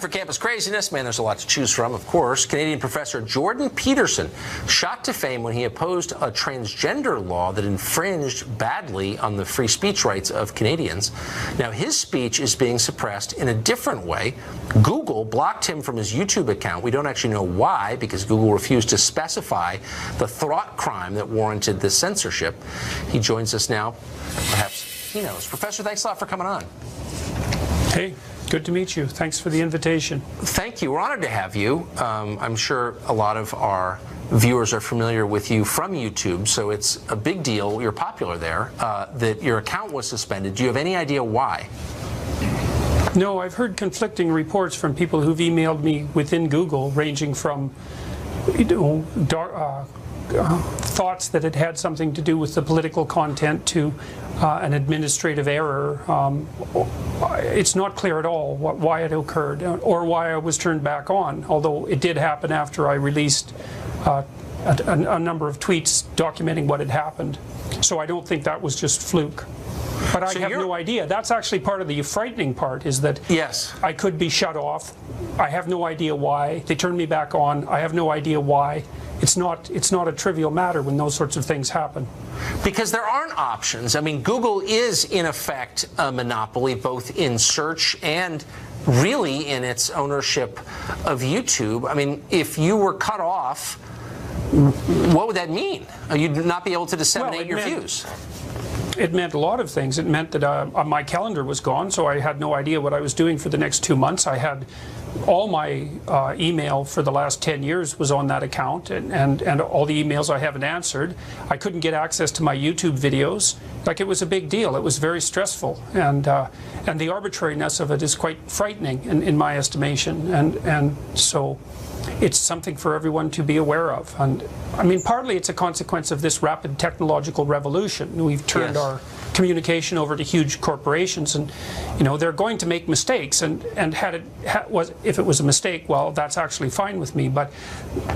for Campus Craziness. Man, there's a lot to choose from, of course. Canadian professor Jordan Peterson shot to fame when he opposed a transgender law that infringed badly on the free speech rights of Canadians. Now, his speech is being suppressed in a different way. Google blocked him from his YouTube account. We don't actually know why, because Google refused to specify the thought crime that warranted this censorship. He joins us now. Perhaps he knows. Professor, thanks a lot for coming on. Hey. Good to meet you. Thanks for the invitation. Thank you. We're honored to have you. I'm sure a lot of our viewers are familiar with you from YouTube, so it's a big deal. You're popular there. That your account was suspended. Do you have any idea why? No, I've heard conflicting reports from people who've emailed me within Google, ranging from thoughts that it had something to do with the political content to an administrative error. It's not clear at all why it occurred or why I was turned back on, although it did happen after I released a number of tweets documenting what had happened. So I don't think that was just fluke. But I have no idea. That's actually part of the frightening part, is that yes, I could be shut off. I have no idea why. They turned me back on. I have no idea why. It's not a trivial matter when those sorts of things happen. Because there aren't options. I mean, Google is, in effect, a monopoly, both in search and really in its ownership of YouTube. I mean, if you were cut off, what would that mean? You'd not be able to disseminate your views. It meant a lot of things. It meant that my calendar was gone, so I had no idea what I was doing for the next 2 months. I had all my email for the last 10 years was on that account, and all the emails I haven't answered. I couldn't get access to my YouTube videos. Like, it was a big deal. It was very stressful, and the arbitrariness of it is quite frightening in my estimation, and so it's something for everyone to be aware of. And I mean, partly it's a consequence of this rapid technological revolution. We've turned our communication over to huge corporations, and they're going to make mistakes, and if it was a mistake, well, that's actually fine with me, but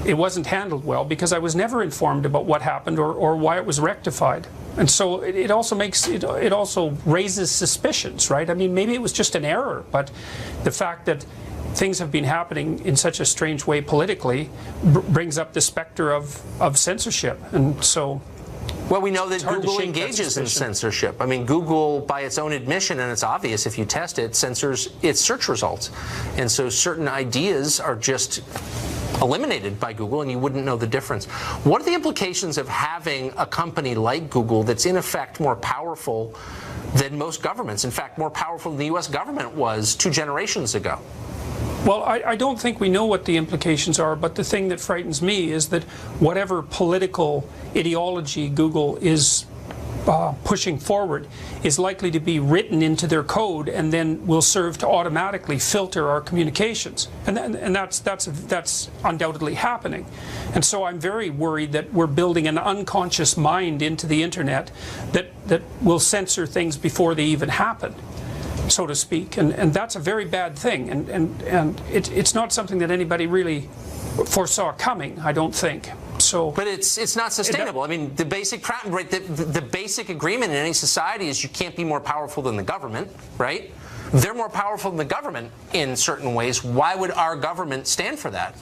it wasn't handled well because I was never informed about what happened or why it was rectified. And so it also raises suspicions, right? I mean, maybe it was just an error, but the fact that things have been happening in such a strange way politically brings up the specter of censorship. And so, well, we know that Google engages in censorship. I mean, Google, by its own admission, and it's obvious if you test it, censors its search results. And so certain ideas are just eliminated by Google, and you wouldn't know the difference. What are the implications of having a company like Google that's in effect more powerful than most governments? In fact, more powerful than the U.S. government was 2 generations ago. Well, I don't think we know what the implications are, but the thing that frightens me is that whatever political ideology Google is pushing forward is likely to be written into their code and then will serve to automatically filter our communications. And that's undoubtedly happening. And so I'm very worried that we're building an unconscious mind into the internet that will censor things before they even happen, so to speak, and that's a very bad thing, and it's not something that anybody really foresaw coming, I don't think. So, but it's not sustainable. I mean, the basic the basic agreement in any society is you can't be more powerful than the government, right? They're more powerful than the government in certain ways. Why would our government stand for that?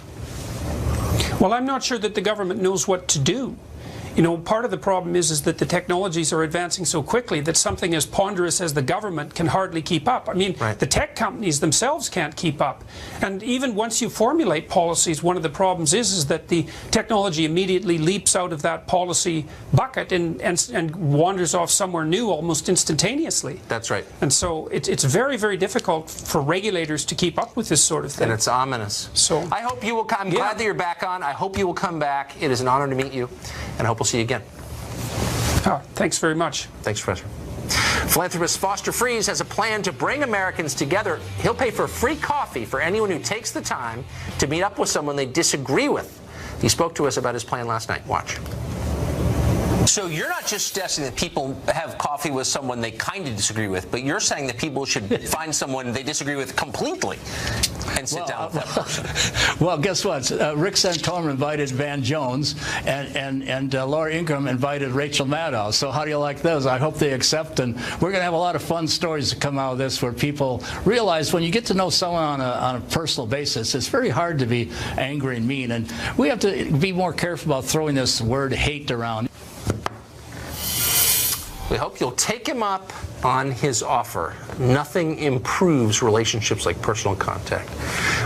Well, I'm not sure that the government knows what to do. Part of the problem is that the technologies are advancing so quickly that something as ponderous as the government can hardly keep up. I mean, the tech companies themselves can't keep up. And even once you formulate policies, one of the problems is that the technology immediately leaps out of that policy bucket and wanders off somewhere new almost instantaneously. That's right. And so it's very, very difficult for regulators to keep up with this sort of thing. And it's ominous. So I hope you will come. I'm glad that you're back on. I hope you will come back. It is an honor to meet you, and I hope we'll see you again. Thanks very much. Thanks, Professor. Philanthropist Foster Friess has a plan to bring Americans together. He'll pay for free coffee for anyone who takes the time to meet up with someone they disagree with. He spoke to us about his plan last night. Watch. So you're not just suggesting that people have coffee with someone they kind of disagree with, but you're saying that people should find someone they disagree with completely and sit down with that person. Well, guess what? Rick Santorum invited Van Jones, and Laura Ingraham invited Rachel Maddow. So how do you like those? I hope they accept, and we're going to have a lot of fun stories to come out of this where people realize when you get to know someone on a personal basis, it's very hard to be angry and mean, and we have to be more careful about throwing this word hate around. We hope you'll take him up on his offer. Nothing improves relationships like personal contact.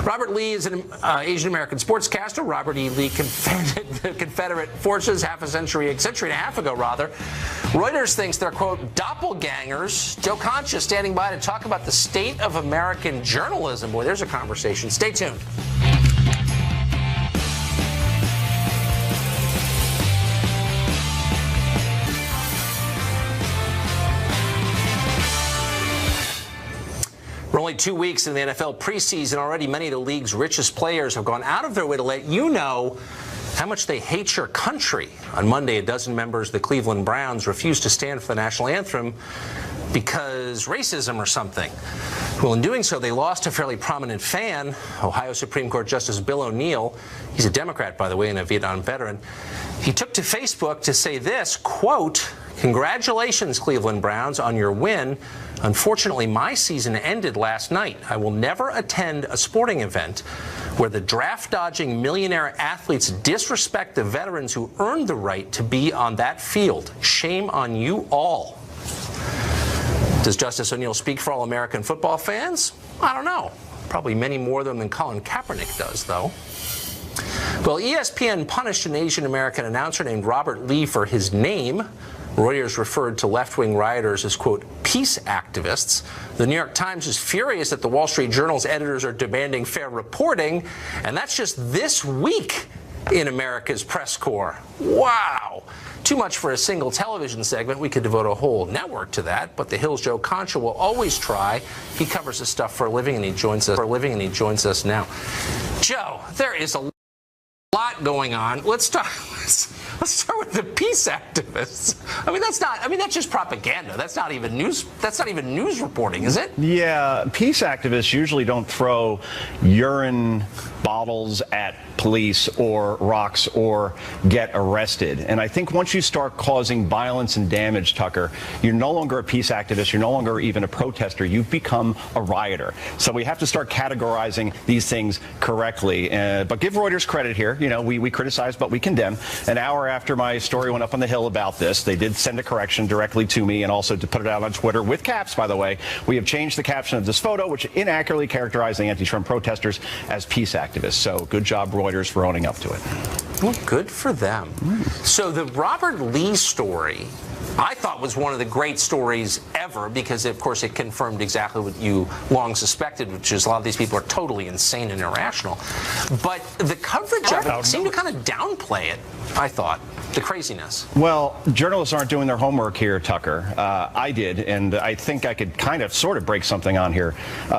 Robert Lee is an Asian-American sportscaster. Robert E. Lee commanded the Confederate forces a century and a half ago, rather. Reuters thinks they're, quote, doppelgangers. Joe Concha standing by to talk about the state of American journalism. Boy, there's a conversation. Stay tuned. We're only 2 weeks in the NFL preseason. Already many of the league's richest players have gone out of their way to let you know how much they hate your country. On Monday, a dozen members of the Cleveland Browns refused to stand for the national anthem because racism or something. Well, in doing so, they lost a fairly prominent fan, Ohio Supreme Court Justice Bill O'Neill. He's a Democrat, by the way, and a Vietnam veteran. He took to Facebook to say this, quote, "Congratulations, Cleveland Browns, on your win. Unfortunately, my season ended last night. I will never attend a sporting event where the draft-dodging millionaire athletes disrespect the veterans who earned the right to be on that field. Shame on you all." Does Justice O'Neill speak for all American football fans? I don't know. Probably many more than Colin Kaepernick does, though. Well, ESPN punished an Asian American announcer named Robert Lee for his name. Reuters referred to left-wing rioters as, quote, peace activists. The New York Times is furious that the Wall Street Journal's editors are demanding fair reporting, and that's just this week in America's press corps. Wow. Too much for a single television segment. We could devote a whole network to that, but the Hill's Joe Concha will always try. He covers this stuff for a living, and he joins us now. Joe, there is a lot going on. Let's start with the peace activists. That's just propaganda. That's not even news reporting, is it? Yeah, peace activists usually don't throw urine bottles at police or rocks or get arrested. And I think once you start causing violence and damage, Tucker, you're no longer a peace activist. You're no longer even a protester. You've become a rioter. So we have to start categorizing these things correctly. But give Reuters credit here. You know, we criticize, but we condemn. An hour after my story went up on the Hill about this, they did send a correction directly to me and also to put it out on Twitter with caps, by the way. We have changed the caption of this photo, which inaccurately characterized the anti-Trump protesters as peace activists. So good job, Reuters, for owning up to it. Well, good for them. So the Robert Lee story, I thought, was one of the great stories ever because, of course, it confirmed exactly what you long suspected, which is a lot of these people are totally insane and irrational. But the coverage of it seemed to kind of downplay it, I thought, the craziness. Well, journalists aren't doing their homework here, Tucker. I did, and I think I could kind of sort of break something on here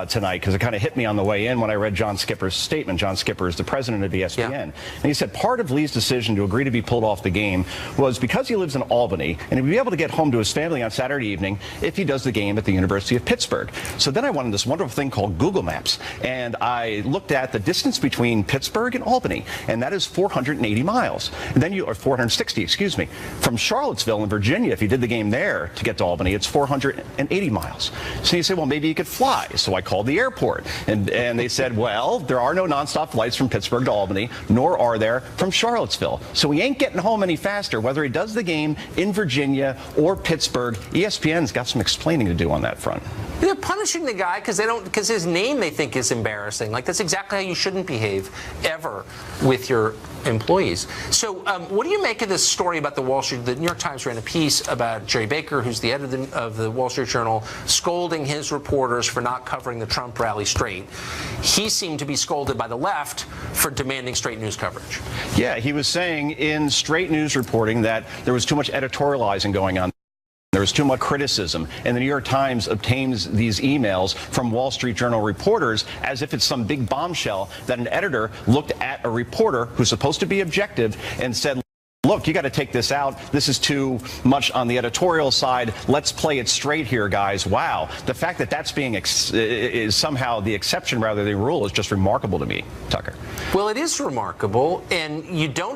tonight because it kind of hit me on the way in when I read John Skipper's statement. John Skipper is the president of ESPN. Yeah. And he said part of Lee's decision to agree to be pulled off the game was because he lives in Albany and he'd be able to get home to his family on Saturday evening if he does the game at the University of Pittsburgh. So then I went on this wonderful thing called Google Maps, and I looked at the distance between Pittsburgh and Albany, and that is 480 miles. And then or 460, excuse me. From Charlottesville in Virginia, if he did the game there to get to Albany, it's 480 miles. So you say, well, maybe he could fly. So I called the airport, and they said, well, there are no nonstop flights from Pittsburgh to Albany, nor are there from Charlottesville. So he ain't getting home any faster, whether he does the game in Virginia or Pittsburgh. ESPN's got some explaining to do on that front. They're punishing the guy because his name they think is embarrassing. Like, that's exactly how you shouldn't behave ever with your employees. So what do you make of this story about the New York Times ran a piece about Jerry Baker, who's the editor of the Wall Street Journal, scolding his reporters for not covering the Trump rally straight. He seemed to be scolded by the left for demanding straight news coverage. Yeah, he was saying in straight news reporting that there was too much editorializing going on. There was too much criticism, and the New York Times obtains these emails from Wall Street Journal reporters as if it's some big bombshell that an editor looked at a reporter who's supposed to be objective and said, look, you got to take this out. This is too much on the editorial side. Let's play it straight here, guys. Wow. The fact that that's being is somehow the exception rather than the rule is just remarkable to me, Tucker. Well, it is remarkable, and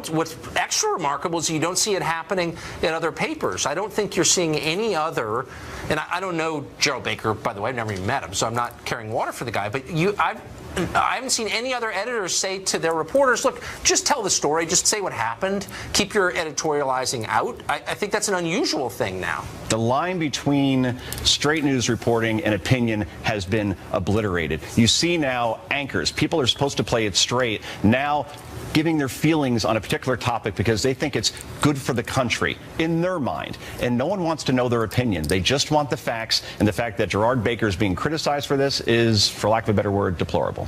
what's extra remarkable is you don't see it happening in other papers. I don't think you're seeing any other, and I don't know Gerald Baker, by the way, I've never even met him, so I'm not carrying water for the guy, but I haven't seen any other editors say to their reporters, look, just tell the story, just say what happened, keep your editorializing out. I think that's an unusual thing now. The line between straight news reporting and opinion has been obliterated. You see now anchors, people are supposed to play it straight, now giving their feelings on a particular topic because they think it's good for the country in their mind. And no one wants to know their opinion. They just want the facts. And the fact that Gerard Baker is being criticized for this is, for lack of a better word, deplorable.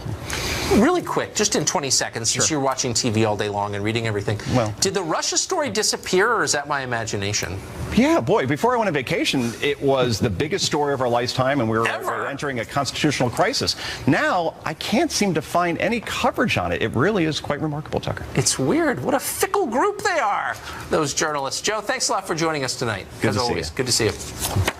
Really quick, just in 20 seconds, since you're watching TV all day long and reading everything. Well, did the Russia story disappear, or is that my imagination? Yeah, boy, before I went on vacation, it was the biggest story of our lifetime, and we were entering a constitutional crisis. Now, I can't seem to find any coverage on it. It really is quite remarkable, Tucker. It's weird. What a fickle group they are, those journalists. Joe, thanks a lot for joining us tonight. Good as to see always. you. Good to see you.